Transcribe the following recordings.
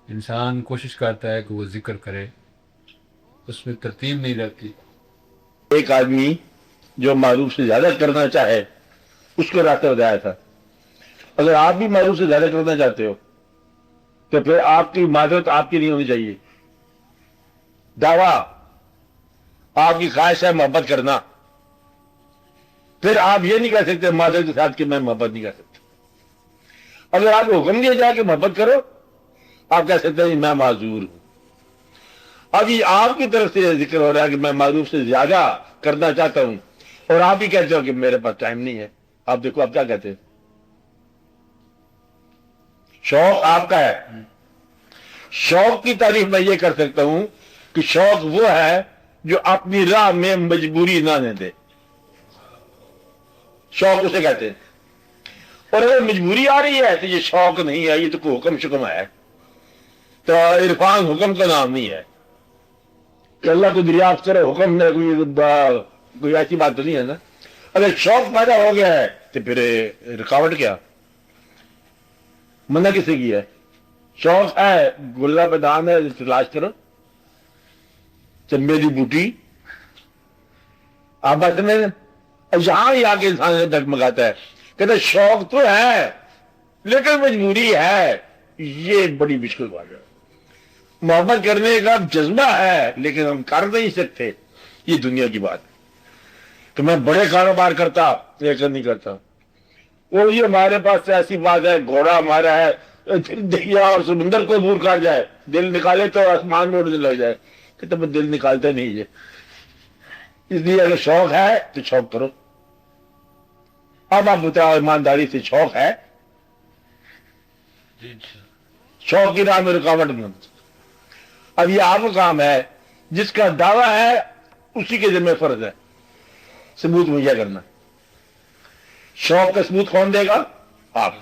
انسان کوشش کرتا ہے کہ وہ ذکر کرے، اس میں ترتیب نہیں رہتی۔ ایک آدمی جو معروف سے زیادہ کرنا چاہے اس کو راستہ بتایا تھا۔ اگر آپ بھی معروف سے زیادہ کرنا چاہتے ہو تو پھر آپ کی معذرت آپ کی نہیں ہونی چاہیے۔ دعویٰ آپ کی خواہش ہے محبت کرنا، پھر آپ یہ نہیں کہہ سکتے معذرت کے ساتھ کہ میں محبت نہیں کر سکتا۔ اگر آپ کو حکم دیا جائے کہ محبت کرو، آپ کہہ سکتے ہیں میں معذور ہوں۔ اب یہ آپ کی طرف سے ذکر ہو رہا ہے کہ میں معروف سے زیادہ کرنا چاہتا ہوں، اور آپ ہی کہتے ہو کہ میرے پاس ٹائم نہیں ہے۔ آپ دیکھو آپ کیا کہتے ہیں، شوق آپ کا ہے۔ شوق کی تعریف میں یہ کر سکتا ہوں کہ شوق وہ ہے جو اپنی راہ میں مجبوری نہ آنے دے، شوق اسے کہتے ہیں۔ اور اگر مجبوری آ رہی ہے تو یہ شوق نہیں ہے، یہ تو کوئی حکم شکم ہے۔ تو عرفان حکم کا نام نہیں ہے کہ اللہ کو دریافت کرے، حکم نے کوئی ایسی بات تو نہیں ہے نا۔ اگر شوق پیدا ہو گیا ہے تو پھر رکاوٹ کیا، منع کسے کی ہے؟ شوق ہے گلہ پہ دان ہے، تلاش کرو چمبے کی بوٹی، آپ بات میں یہاں ہی آ کے انسان ڈگمگاتا ہے، کہتے شوق تو ہے لیکن مجبوری ہے۔ یہ بڑی مشکل بات ہے۔ محبت کرنے کا جذبہ ہے لیکن ہم کر نہیں سکتے، یہ دنیا کی بات ہے۔ کہ میں بڑے کاروبار کرتا لیکن نہیں کرتا، وہ یہ ہمارے پاس ایسی بات ہے، گھوڑا ہمارا ہے، دریا اور سمندر کو دور کر جائے، دل نکالے تو آسمان میں اڑنے لگ جائے، کہ تم دل نکالتے نہیں ہے۔ اس لیے اگر شوق ہے تو شوق کرو۔ اب آپ بتاؤ ایمانداری سے شوق ہے؟ شوق کی راہ میں رکاوٹ نہیں ہوتی۔ اب یہ آپ کا کام ہے، جس کا دعویٰ ہے اسی کے ذمہ فرض ہے ثبوت مہیا کرنا۔ شوق کا ثبوت کون دے گا؟ آپ۔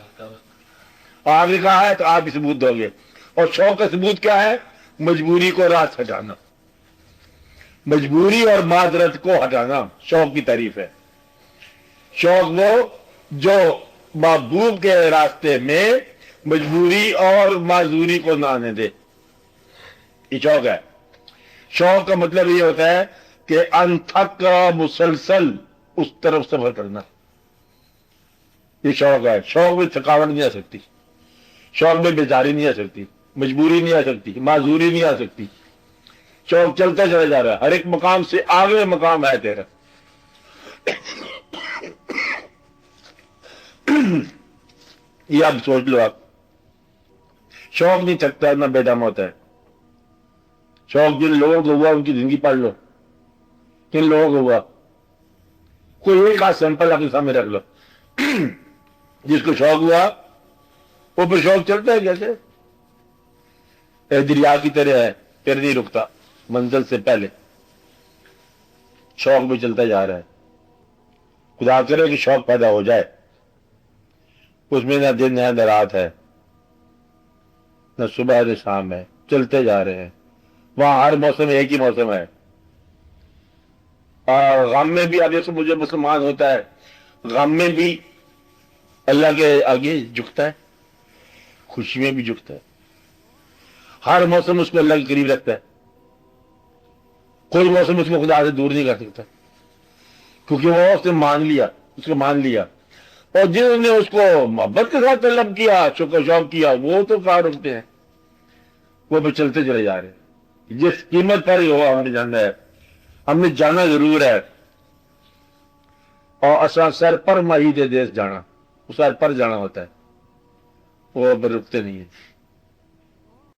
آپ نے کہا ہے تو آپ بھی ثبوت دو گے۔ اور شوق کا ثبوت کیا ہے؟ مجبوری کو راست ہٹانا، مجبوری اور معذرت کو ہٹانا شوق کی تعریف ہے۔ شوق وہ جو محبوب کے راستے میں مجبوری اور معذوری کو نہ آنے دے، یہ شوق ہے۔ شوق کا مطلب یہ ہوتا ہے کہ انتھک کا مسلسل اس طرف سفر کرنا، یہ شوق ہے۔ شوق میں تھکاوٹ نہیں آ سکتی، شوق میں بیزاری نہیں آ سکتی، مجبوری نہیں آ سکتی، معذوری نہیں آ سکتی۔ شوق چلتا چلا جا رہا ہے، ہر ایک مقام سے آگے مقام ہے تیرا۔ یہ آپ سوچ لو، آپ شوق نہیں تھکتا نہ بے دم ہوتا ہے۔ شوق جن لوگوں کو ہوا ان کی زندگی پڑھ لو، کن لوگوں کو ہوا، کوئی ایک آدھ سیمپل اپنے سامنے رکھ لو جس کو شوق ہوا وہ پھر شوق چلتا ہے کیسے؟ دریا کی طرح ہے، پھر نہیں رکتا، منزل سے پہلے شوق بھی چلتا جا رہا ہے۔ خدا کرے کہ شوق پیدا ہو جائے، اس میں نہ دن ہے نہ رات ہے، نہ صبح نہ شام ہے، چلتے جا رہے ہیں۔ وہاں ہر موسم ایک ہی موسم ہے، اور غم میں بھی اب جیسے مجھے مسلمان ہوتا ہے، غم میں بھی اللہ کے آگے جھکتا ہے، خوشی میں بھی جھکتا ہے۔ ہر موسم اس کو اللہ کے قریب رکھتا ہے، کوئی موسم اس کو خدا سے دور نہیں کر سکتا، کیونکہ وہ اس نے مان لیا، اس کو مان لیا۔ اور جنہوں نے اس کو محبت کے ساتھ طلب کیا، شکر شوق کیا، وہ تو کہاں رکتے ہیں، وہ بھی چلتے چلے جا رہے ہیں۔ جس قیمت پر ہی ہوا ہم نے جانا ہے، ہم نے جانا ضرور ہے۔ اور اصل سر پر ماہی دے دیس جانا، وہ سر پر جانا ہوتا ہے، وہ رکتے نہیں ہے۔